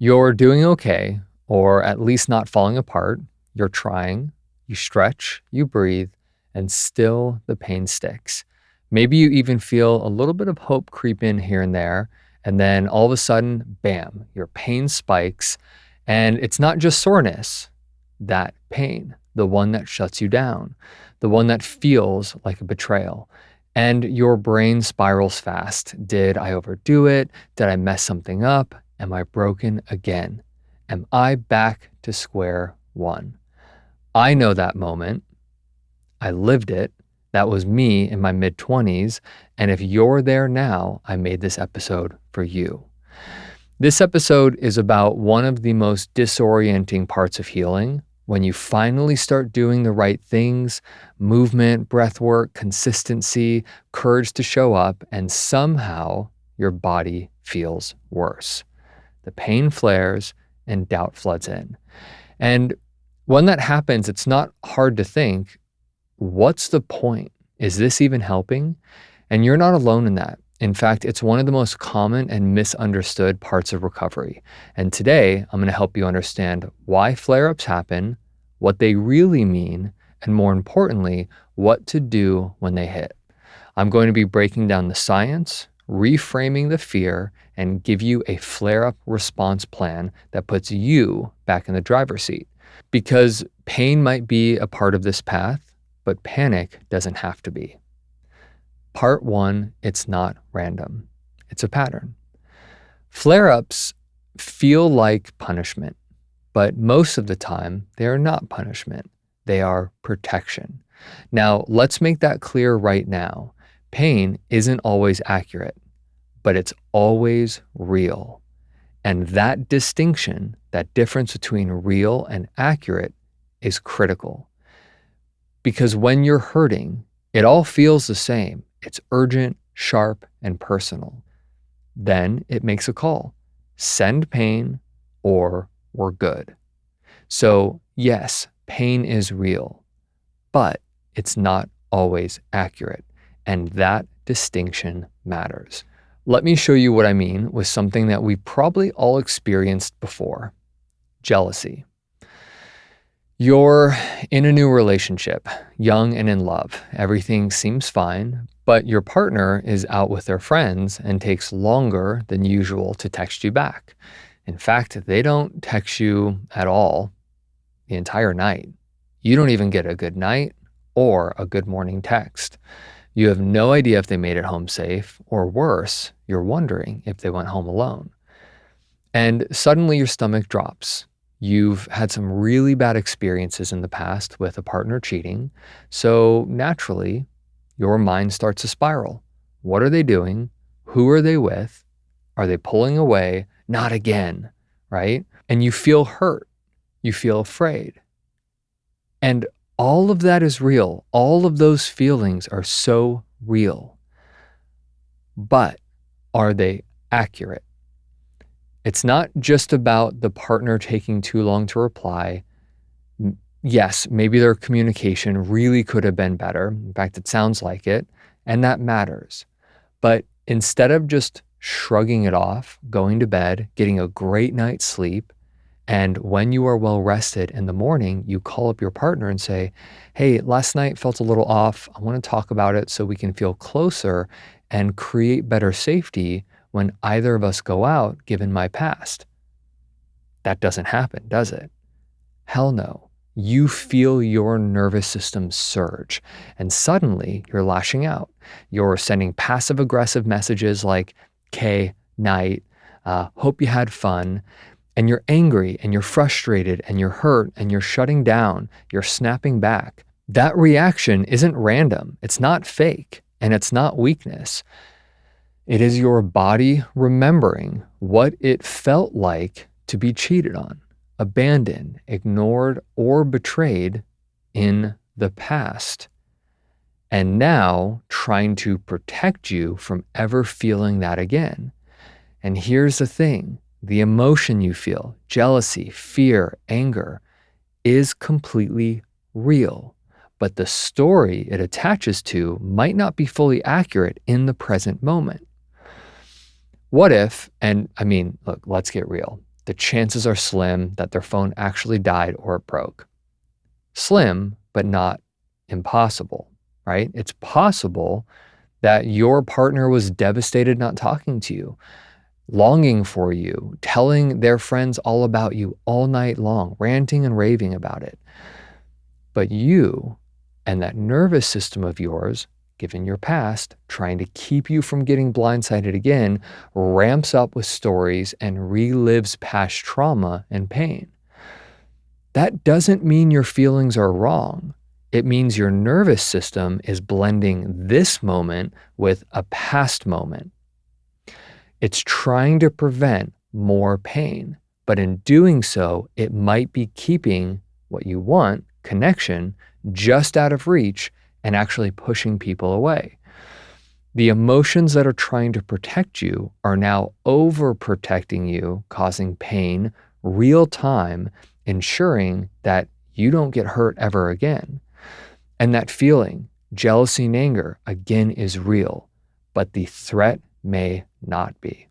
You're doing okay, or at least not falling apart. You're trying, you stretch, you breathe, and still the pain sticks. Maybe you even feel a little bit of hope creep in here and there, and then all of a sudden, bam, your pain spikes. And it's not just soreness, that pain, the one that shuts you down, the one that feels like a betrayal. And your brain spirals fast. Did I overdo it? Did I mess something up? Am I broken again? Am I back to square one? I know that moment. I lived it. That was me in my mid-20s. And if you're there now, I made this episode for you. This episode is about one of the most disorienting parts of healing. When you finally start doing the right things, movement, breath work, consistency, courage to show up, and somehow your body feels worse. The pain flares and doubt floods in. And when that happens, it's not hard to think, what's the point? Is this even helping? And you're not alone in that. In fact, it's one of the most common and misunderstood parts of recovery. And today, I'm going to help you understand why flare-ups happen, what they really mean, and more importantly, what to do when they hit. I'm going to be breaking down the science, reframing the fear, and give you a flare-up response plan that puts you back in the driver's seat. Because pain might be a part of this path, but panic doesn't have to be. Part 1, it's not random. It's a pattern. Flare-ups feel like punishment, but most of the time, they are not punishment. They are protection. Now, let's make that clear right now. Pain isn't always accurate, but it's always real. And that distinction, that difference between real and accurate, is critical. Because when you're hurting, it all feels the same. It's urgent, sharp, and personal. Then it makes a call. Send pain or we're good. So yes, pain is real, but it's not always accurate. And that distinction matters. Let me show you what I mean with something that we probably all experienced before: jealousy. You're in a new relationship, young and in love. Everything seems fine, but your partner is out with their friends and takes longer than usual to text you back. In fact, they don't text you at all the entire night. You don't even get a good night or a good morning text. You have no idea if they made it home safe, or worse, you're wondering if they went home alone. And suddenly your stomach drops. You've had some really bad experiences in the past with a partner cheating, so naturally, your mind starts to spiral. What are they doing? Who are they with? Are they pulling away? Not again, right? And you feel hurt. You feel afraid. And all of that is real. All of those feelings are so real. But are they accurate? It's not just about the partner taking too long to reply. Yes, maybe their communication really could have been better. In fact, it sounds like it, and that matters. But instead of just shrugging it off, going to bed, getting a great night's sleep, and when you are well rested in the morning, you call up your partner and say, hey, last night felt a little off. I want to talk about it so we can feel closer and create better safety when either of us go out, given my past. That doesn't happen, does it? Hell no. You feel your nervous system surge, and suddenly you're lashing out. You're sending passive-aggressive messages like, "K, night, hope you had fun," and you're angry, and you're frustrated, and you're hurt, and you're shutting down, you're snapping back. That reaction isn't random, it's not fake, and it's not weakness. It is your body remembering what it felt like to be cheated on, abandoned, ignored, or betrayed in the past, and now trying to protect you from ever feeling that again. And here's the thing, the emotion you feel, jealousy, fear, anger, is completely real, but the story it attaches to might not be fully accurate in the present moment. What if, and I mean, look, let's get real. the chances are slim that their phone actually died or it broke. Slim, but not impossible, right? It's possible that your partner was devastated not talking to you, longing for you, telling their friends all about you all night long, ranting and raving about it. But you and that nervous system of yours, given your past, trying to keep you from getting blindsided again, ramps up with stories and relives past trauma and pain. That doesn't mean your feelings are wrong. It means your nervous system is blending this moment with a past moment. It's trying to prevent more pain, but in doing so, it might be keeping what you want, connection, just out of reach and actually pushing people away. The emotions that are trying to protect you are now overprotecting you, causing pain, real time, ensuring that you don't get hurt ever again. And that feeling, jealousy and anger, again is real, but the threat may not be.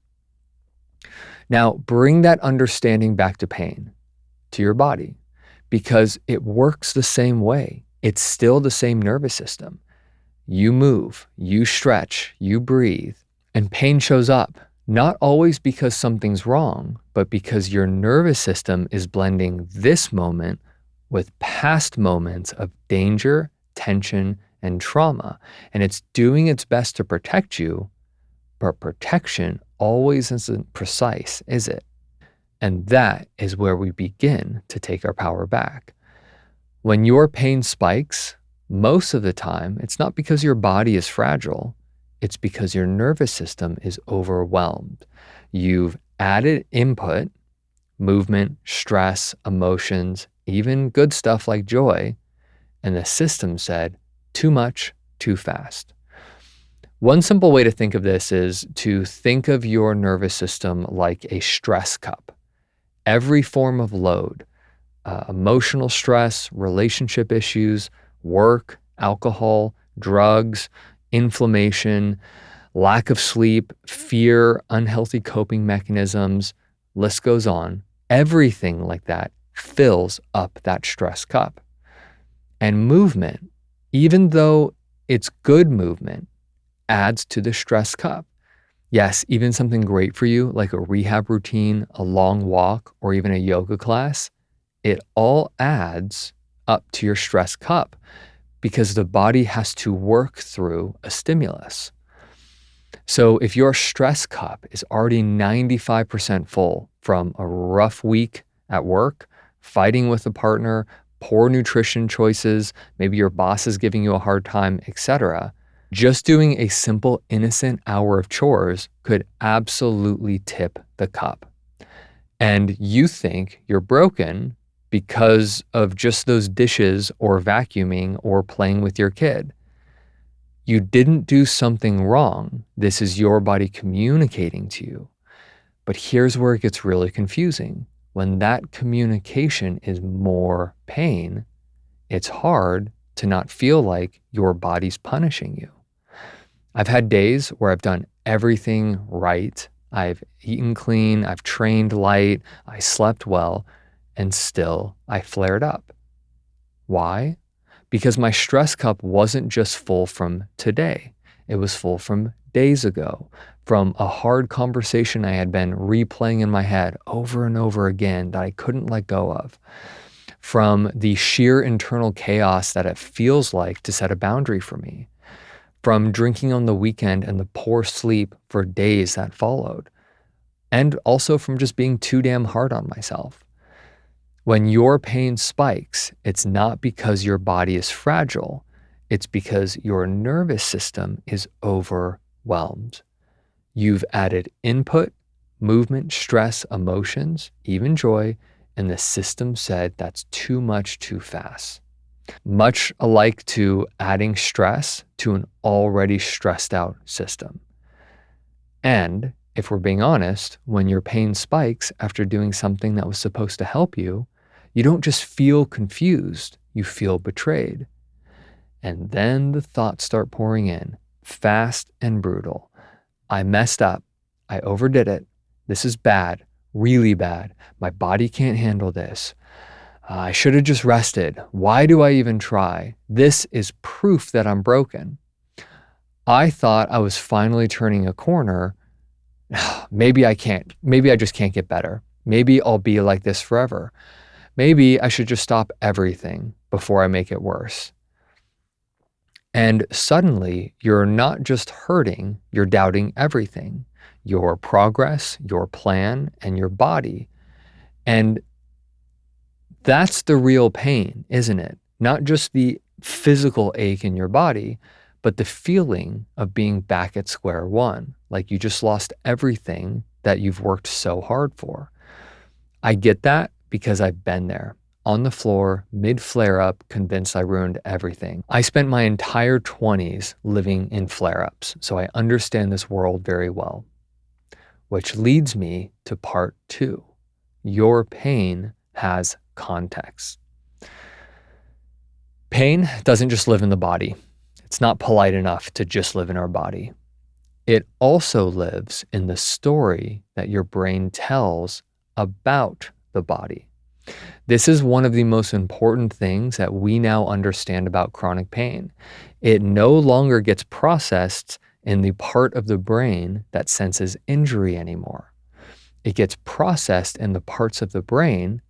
Now, bring that understanding back to pain, to your body, because it works the same way. It's still the same nervous system. You move, you stretch, you breathe, and pain shows up, not always because something's wrong, but because your nervous system is blending this moment with past moments of danger, tension, and trauma. And it's doing its best to protect you, but protection always isn't precise, is it? And that is where we begin to take our power back. When your pain spikes, most of the time, it's not because your body is fragile, it's because your nervous system is overwhelmed. You've added input, movement, stress, emotions, even good stuff like joy, and the system said, too much, too fast. One simple way to think of this is to think of your nervous system like a stress cup. Every form of load, emotional stress, relationship issues, work, alcohol, drugs, inflammation, lack of sleep, fear, unhealthy coping mechanisms, list goes on. Everything like that fills up that stress cup. And movement, even though it's good movement, adds to the stress cup. Yes, even something great for you, like a rehab routine, a long walk, or even a yoga class, it all adds up to your stress cup because the body has to work through a stimulus. So if your stress cup is already 95% full from a rough week at work, fighting with a partner, poor nutrition choices, maybe your boss is giving you a hard time, etc., just doing a simple, innocent hour of chores could absolutely tip the cup. And you think you're broken because of just those dishes or vacuuming or playing with your kid. You didn't do something wrong. This is your body communicating to you. But here's where it gets really confusing. When that communication is more pain, it's hard to not feel like your body's punishing you. I've had days where I've done everything right. I've eaten clean, I've trained light, I slept well, and still I flared up. Why? Because my stress cup wasn't just full from today. It was full from days ago, from a hard conversation I had been replaying in my head over and over again that I couldn't let go of, from the sheer internal chaos that it feels like to set a boundary for me, from drinking on the weekend and the poor sleep for days that followed, and also from just being too damn hard on myself. When your pain spikes, it's not because your body is fragile, it's because your nervous system is overwhelmed. You've added input, movement, stress, emotions, even joy, and the system said that's too much too fast. Much alike to adding stress to an already stressed out system. And if we're being honest, when your pain spikes after doing something that was supposed to help you, you don't just feel confused, you feel betrayed. And then the thoughts start pouring in, fast and brutal. I messed up. I overdid it. This is bad. really bad. My body can't handle this. I should have just rested. Why do I even try? This is proof that I'm broken. I thought I was finally turning a corner. Maybe I can't. Maybe I just can't get better. Maybe I'll be like this forever. Maybe I should just stop everything before I make it worse. And suddenly, you're not just hurting, you're doubting everything, your progress, your plan, and your body. And that's the real pain, isn't it? Not just the physical ache in your body, but the feeling of being back at square one, like you just lost everything that you've worked so hard for. I get that because I've been there, on the floor, mid-flare-up, convinced I ruined everything. I spent my entire 20s living in flare-ups, so I understand this world very well. Which leads me to part 2. Your pain has context. Pain doesn't just live in the body. It's not polite enough to just live in our body. It also lives in the story that your brain tells about the body. This is one of the most important things that we now understand about chronic pain. It no longer gets processed in the part of the brain that senses injury anymore. It gets processed in the parts of the brain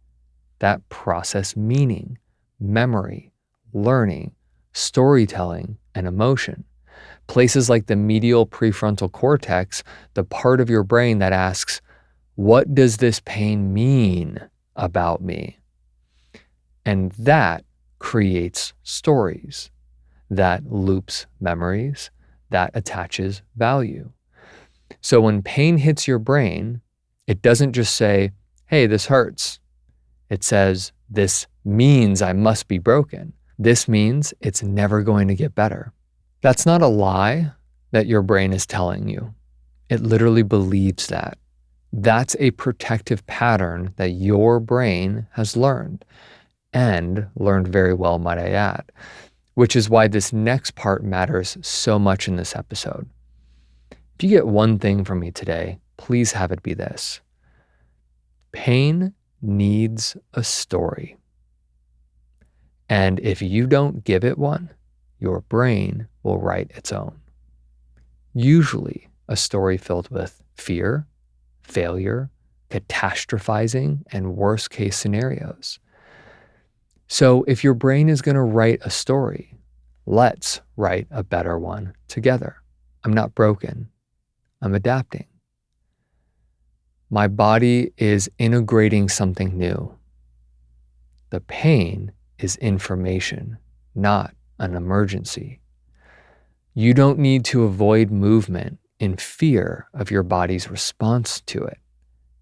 that process meaning, memory, learning, storytelling, and emotion. Places like the medial prefrontal cortex, the part of your brain that asks, what does this pain mean about me? And that creates stories, that loops memories, that attaches value. So when pain hits your brain, it doesn't just say, hey, this hurts. It says, this means I must be broken. This means it's never going to get better. That's not a lie that your brain is telling you. It literally believes that. That's a protective pattern that your brain has learned, and learned very well, might I add, which is why this next part matters so much in this episode. If you get one thing from me today, please have it be this. Pain needs a story. And if you don't give it one, your brain will write its own. Usually a story filled with fear, failure, catastrophizing, and worst case scenarios. So if your brain is going to write a story, let's write a better one together. I'm not broken. I'm adapting. My body is integrating something new. The pain is information, not an emergency. You don't need to avoid movement in fear of your body's response to it.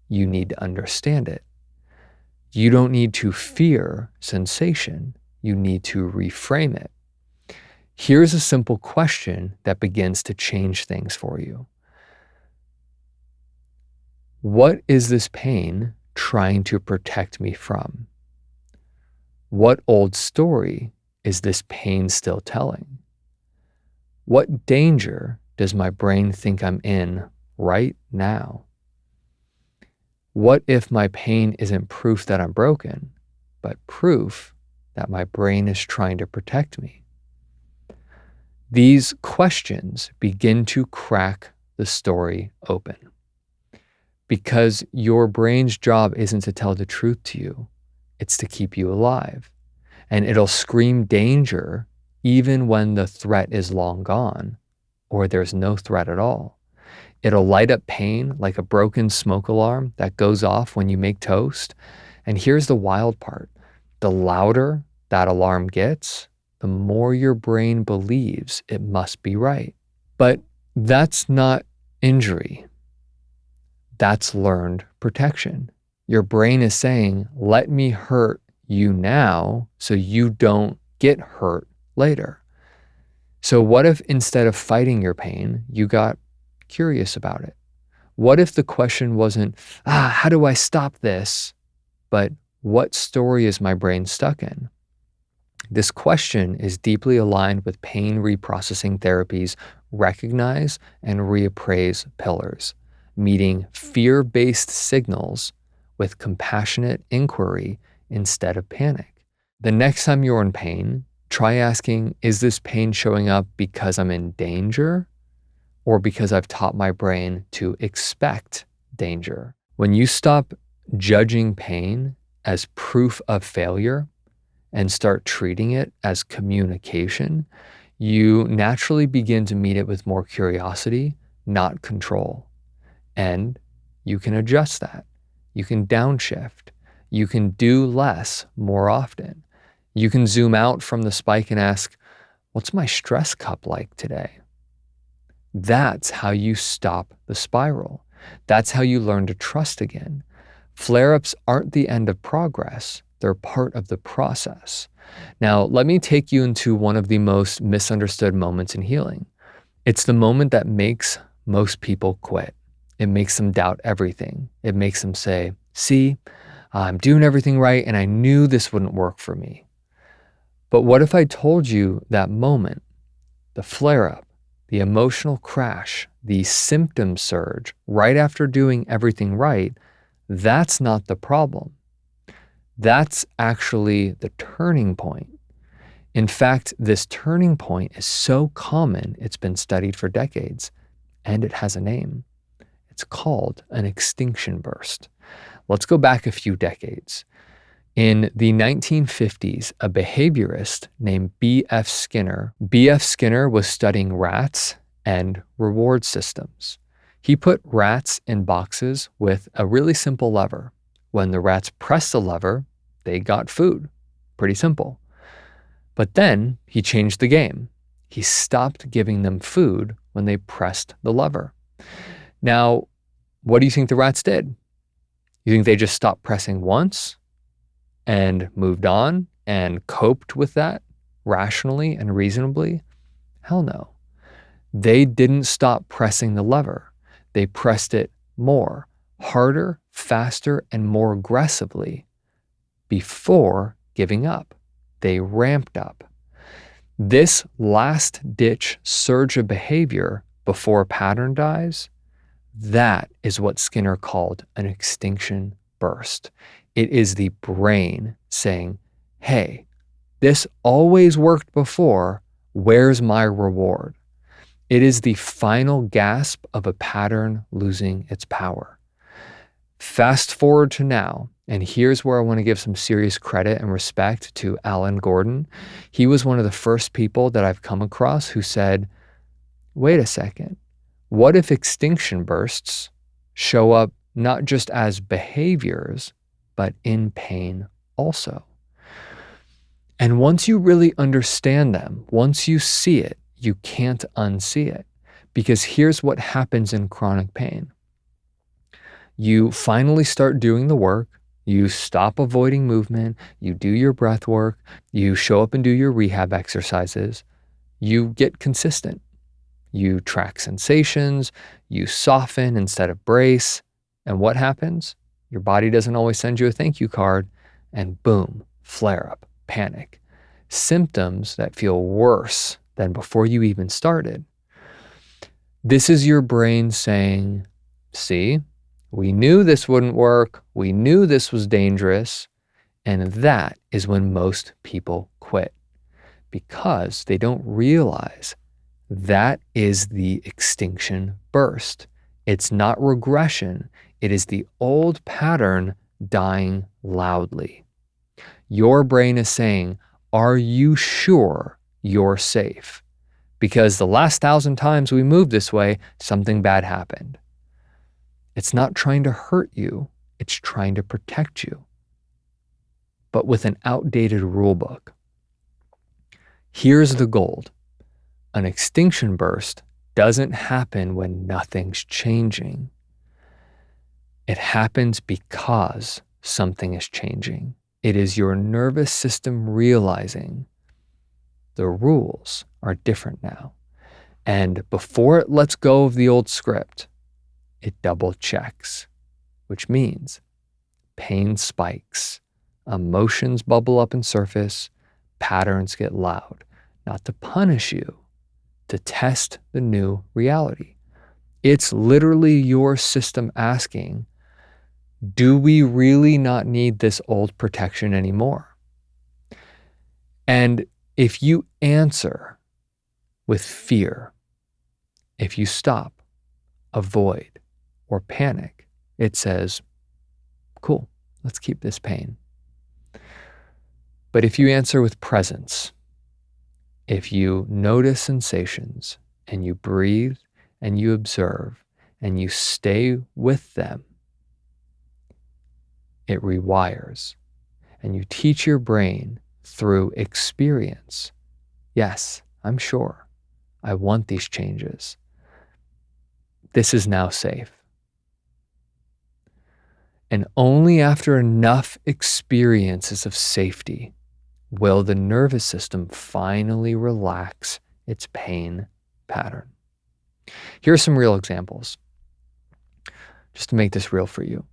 You need to understand it. You don't need to fear sensation. You need to reframe it. Here's a simple question that begins to change things for you. What is this pain trying to protect me from? What old story is this pain still telling? What danger does my brain think I'm in right now? What if my pain isn't proof that I'm broken, but proof that my brain is trying to protect me? These questions begin to crack the story open. Because your brain's job isn't to tell the truth to you, it's to keep you alive. And it'll scream danger even when the threat is long gone or there's no threat at all. It'll light up pain like a broken smoke alarm that goes off when you make toast. And here's the wild part. The louder that alarm gets, the more your brain believes it must be right. But that's not injury. That's learned protection. Your brain is saying, let me hurt you now so you don't get hurt later. So what if instead of fighting your pain, you got curious about it? What if the question wasn't, how do I stop this? But what story is my brain stuck in? This question is deeply aligned with pain reprocessing therapies recognize and reappraise pillars. meeting fear-based signals with compassionate inquiry instead of panic. The next time you're in pain, try asking, is this pain showing up because I'm in danger or because I've taught my brain to expect danger? When you stop judging pain as proof of failure and start treating it as communication, you naturally begin to meet it with more curiosity, not control. And you can adjust that. You can downshift. You can do less more often. You can zoom out from the spike and ask, what's my stress cup like today? That's how you stop the spiral. That's how you learn to trust again. Flare-ups aren't the end of progress. They're part of the process. Now, let me take you into one of the most misunderstood moments in healing. It's the moment that makes most people quit. It makes them doubt everything. It makes them say, see, I'm doing everything right and I knew this wouldn't work for me. But what if I told you that moment, the flare-up, the emotional crash, the symptom surge right after doing everything right, that's not the problem. That's actually the turning point. In fact, this turning point is so common, it's been studied for decades, and it has a name. It's called an extinction burst. Let's go back a few decades. In the 1950s, a behaviorist named B.F. Skinner was studying rats and reward systems. He put rats in boxes with a really simple lever. When the rats pressed the lever, they got food. Pretty simple. But then he changed the game. He stopped giving them food when they pressed the lever. Now, what do you think the rats did? You think they just stopped pressing once and moved on and coped with that rationally and reasonably? Hell no. They didn't stop pressing the lever. They pressed it more, harder, faster, and more aggressively before giving up. They ramped up. This last-ditch surge of behavior before a pattern dies, that is what Skinner called an extinction burst. It is the brain saying, hey, this always worked before. Where's my reward? It is the final gasp of a pattern losing its power. Fast forward to now, and here's where I want to give some serious credit and respect to Alan Gordon. He was one of the first people that I've come across who said, wait a second, what if extinction bursts show up not just as behaviors, but in pain also? And once you really understand them, once you see it, you can't unsee it. Because here's what happens in chronic pain. You finally start doing the work. You stop avoiding movement. You do your breath work. You show up and do your rehab exercises. You get consistent. You track sensations. You soften instead of brace. And what happens? Your body doesn't always send you a thank you card. And boom, flare up, panic. Symptoms that feel worse than before you even started. This is your brain saying, see, we knew this wouldn't work. We knew this was dangerous. And that is when most people quit because they don't realize that is the extinction burst. It's not regression. It is the old pattern dying loudly. Your brain is saying, are you sure you're safe? Because the last 1,000 times we moved this way, something bad happened. It's not trying to hurt you. It's trying to protect you. But with an outdated rule book. Here's the gold. An extinction burst doesn't happen when nothing's changing. It happens because something is changing. It is your nervous system realizing the rules are different now. And before it lets go of the old script, it double checks, which means pain spikes, emotions bubble up and surface, patterns get loud, not to punish you, to test the new reality. It's literally your system asking, do we really not need this old protection anymore? And if you answer with fear, if you stop, avoid, or panic, it says, cool, let's keep this pain. But if you answer with presence, if you notice sensations and you breathe and you observe and you stay with them, it rewires, and you teach your brain through experience. Yes, I'm sure. I want these changes. This is now safe. And only after enough experiences of safety will the nervous system finally relax its pain pattern. Here are some real examples, just to make this real for you.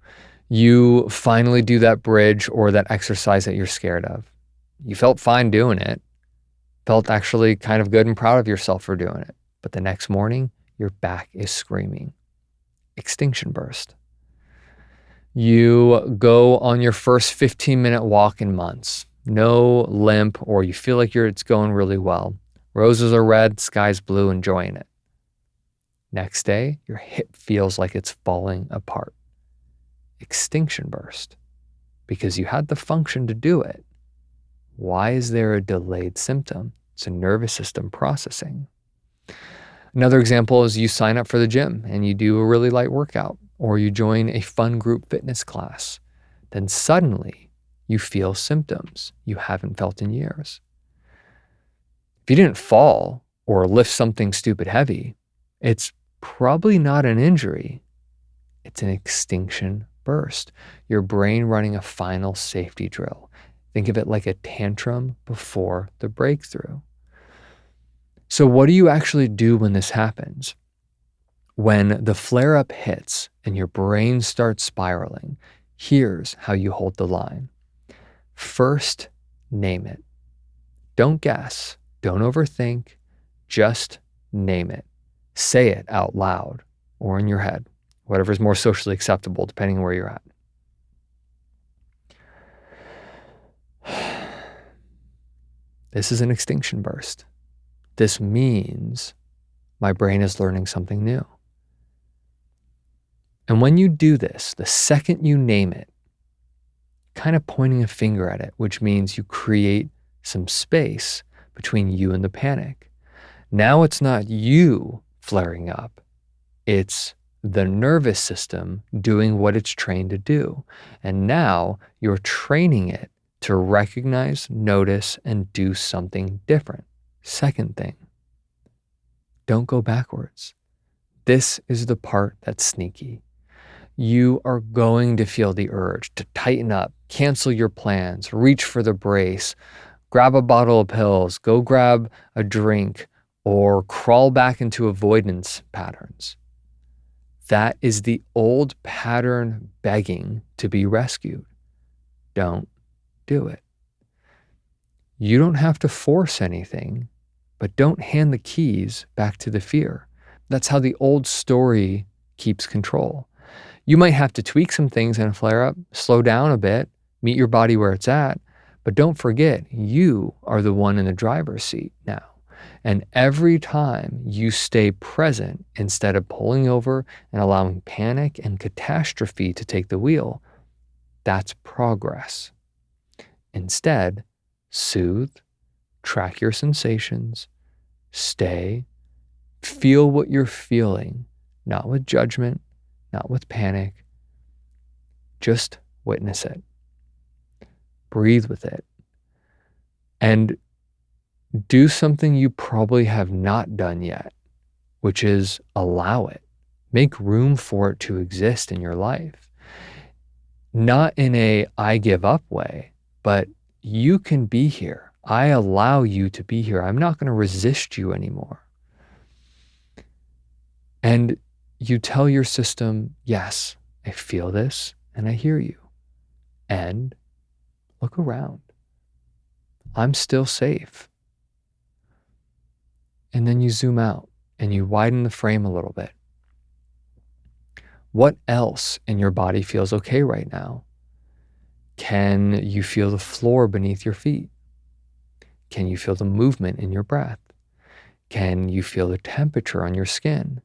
You finally do that bridge or that exercise that you're scared of. You felt fine doing it, felt actually kind of good and proud of yourself for doing it. But the next morning, your back is screaming. Extinction burst. You go on your first 15-minute walk in months. No limp, or you feel like it's going really well. Roses are red, sky's blue, enjoying it. Next day, your hip feels like it's falling apart. Extinction burst. Because you had the function to do it. Why is there a delayed symptom? It's a nervous system processing. Another example is you sign up for the gym and you do a really light workout, or you join a fun group fitness class. Then suddenly you feel symptoms you haven't felt in years. If you didn't fall or lift something stupid heavy, it's probably not an injury. It's an extinction burst. Your brain running a final safety drill. Think of it like a tantrum before the breakthrough. So what do you actually do when this happens? When the flare-up hits and your brain starts spiraling, here's how you hold the line. First, name it. Don't guess. Don't overthink. Just name it. Say it out loud or in your head, whatever's more socially acceptable, depending on where you're at. This is an extinction burst. This means my brain is learning something new. And when you do this, the second you name it, kind of pointing a finger at it, which means you create some space between you and the panic. Now it's not you flaring up. It's the nervous system doing what it's trained to do. And now you're training it to recognize, notice, and do something different. Second thing, don't go backwards. This is the part that's sneaky. You are going to feel the urge to tighten up, cancel your plans, reach for the brace, grab a bottle of pills, go grab a drink, or crawl back into avoidance patterns. That is the old pattern begging to be rescued. Don't do it. You don't have to force anything, but don't hand the keys back to the fear. That's how the old story keeps control. You might have to tweak some things in a flare-up, slow down a bit, meet your body where it's at, but don't forget, you are the one in the driver's seat now. And every time you stay present instead of pulling over and allowing panic and catastrophe to take the wheel, that's progress. Instead, soothe, track your sensations, stay, feel what you're feeling, not with judgment, not with panic. Just witness it. Breathe with it. And do something you probably have not done yet, which is allow it. Make room for it to exist in your life. Not in a I give up way, but you can be here. I allow you to be here. I'm not going to resist you anymore. And you tell your system, yes, I feel this and I hear you. And look around. I'm still safe. And then you zoom out and you widen the frame a little bit. What else in your body feels okay right now? Can you feel the floor beneath your feet? Can you feel the movement in your breath? Can you feel the temperature on your skin?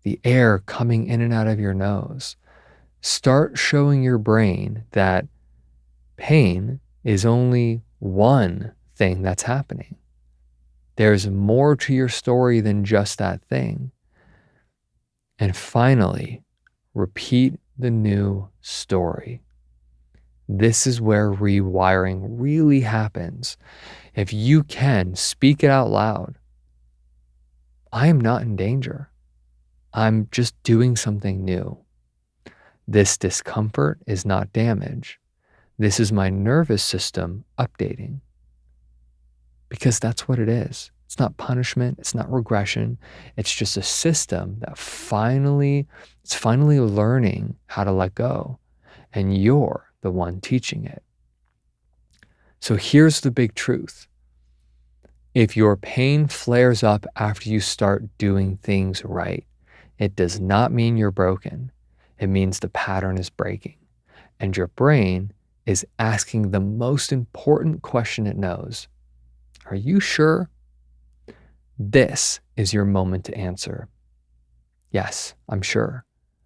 The air coming in and out of your nose? Start showing your brain that pain is only one thing that's happening. There's more to your story than just that thing. And finally, repeat the new story. This is where rewiring really happens. If you can, speak it out loud. I am not in danger. I'm just doing something new. This discomfort is not damage. This is my nervous system updating. Because that's what it is. It's not punishment. It's not regression. It's just a system that it's finally learning how to let go. And you're the one teaching it. So here's the big truth. If your pain flares up after you start doing things right, it does not mean you're broken. It means the pattern is breaking. And your brain is asking the most important question it knows. Are you sure? This is your moment to answer. Yes, I'm sure.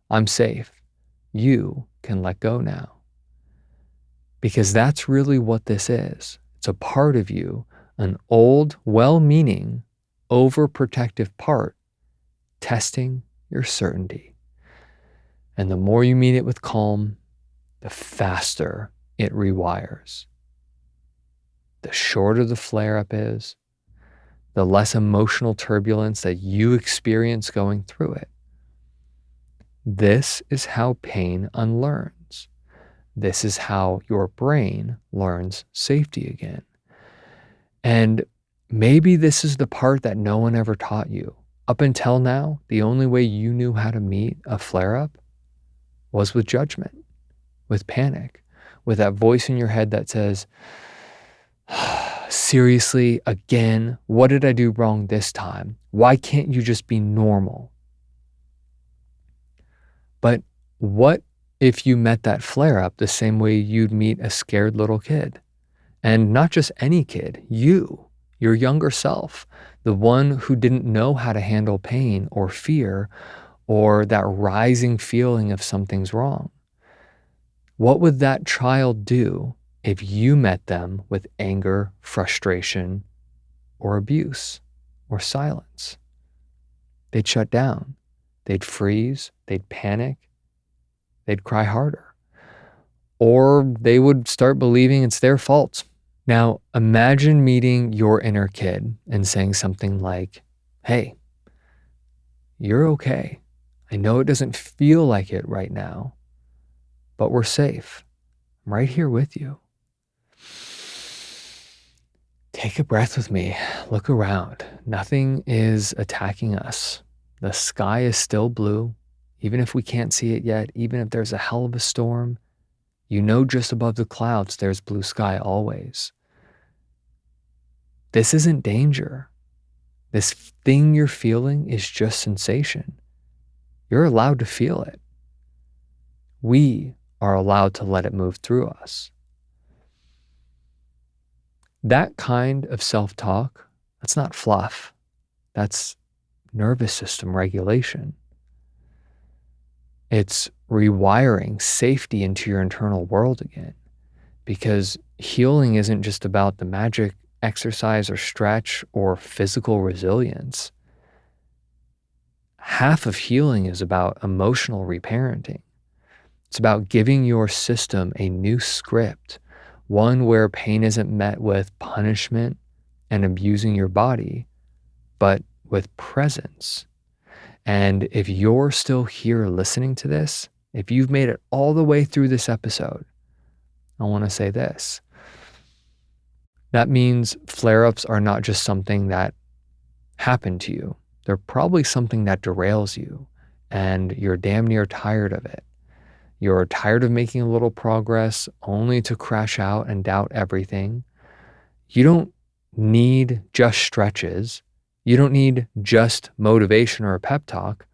I'm safe. You can let go now. Because that's really what this is. It's a part of you, an old, well-meaning, overprotective part, testing your certainty. And the more you meet it with calm, the faster it rewires. The shorter the flare-up is, the less emotional turbulence that you experience going through it. This is how pain unlearns. This is how your brain learns safety again. And maybe this is the part that no one ever taught you. Up until now, the only way you knew how to meet a flare-up was with judgment, with panic, with that voice in your head that says, seriously, again, what did I do wrong this time? Why can't you just be normal? But what if you met that flare-up the same way you'd meet a scared little kid? And not just any kid, you, your younger self, the one who didn't know how to handle pain or fear or that rising feeling of something's wrong. What would that child do if you met them with anger, frustration, or abuse, or silence? They'd shut down. They'd freeze. They'd panic. They'd cry harder. Or they would start believing it's their fault. Now, imagine meeting your inner kid and saying something like, hey, you're okay. I know it doesn't feel like it right now, but we're safe. I'm right here with you. Take a breath with me. Look around. Nothing is attacking us. The sky is still blue, even if we can't see it yet, even if there's a hell of a storm. You know just above the clouds there's blue sky always. This isn't danger. This thing you're feeling is just sensation. You're allowed to feel it. We are allowed to let it move through us. That kind of self-talk, that's not fluff. That's nervous system regulation. It's rewiring safety into your internal world again. Because healing isn't just about the magic exercise or stretch or physical resilience. Half of healing is about emotional reparenting. It's about giving your system a new script, one where pain isn't met with punishment and abusing your body, but with presence. And if you're still here listening to this, if you've made it all the way through this episode, I want to say this. That means flare-ups are not just something that happened to you. They're probably something that derails you, and you're damn near tired of it. You're tired of making a little progress only to crash out and doubt everything. You don't need just stretches. You don't need just motivation or a pep talk.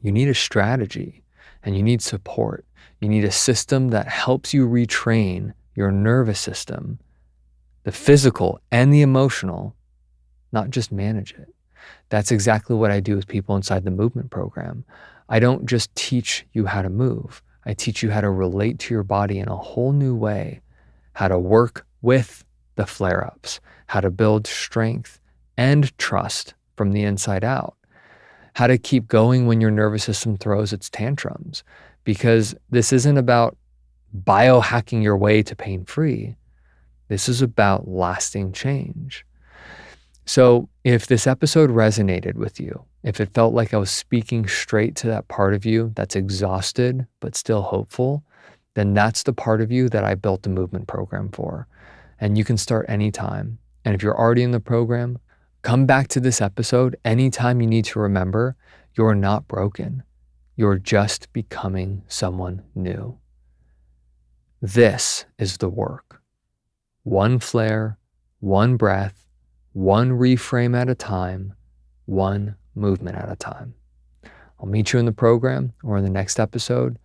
You need a strategy and you need support. You need a system that helps you retrain your nervous system, the physical and the emotional, not just manage it. That's exactly what I do with people inside the movement program. I don't just teach you how to move. I teach you how to relate to your body in a whole new way, how to work with the flare-ups, how to build strength and trust from the inside out, how to keep going when your nervous system throws its tantrums, because this isn't about biohacking your way to pain-free. This is about lasting change. So if this episode resonated with you, if it felt like I was speaking straight to that part of you that's exhausted but still hopeful, then that's the part of you that I built the movement program for. And you can start anytime. And if you're already in the program, come back to this episode anytime you need to remember you're not broken. You're just becoming someone new. This is the work. One flare, one breath, one reframe at a time, one movement at a time. I'll meet you in the program or in the next episode.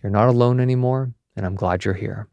You're not alone anymore, and I'm glad you're here.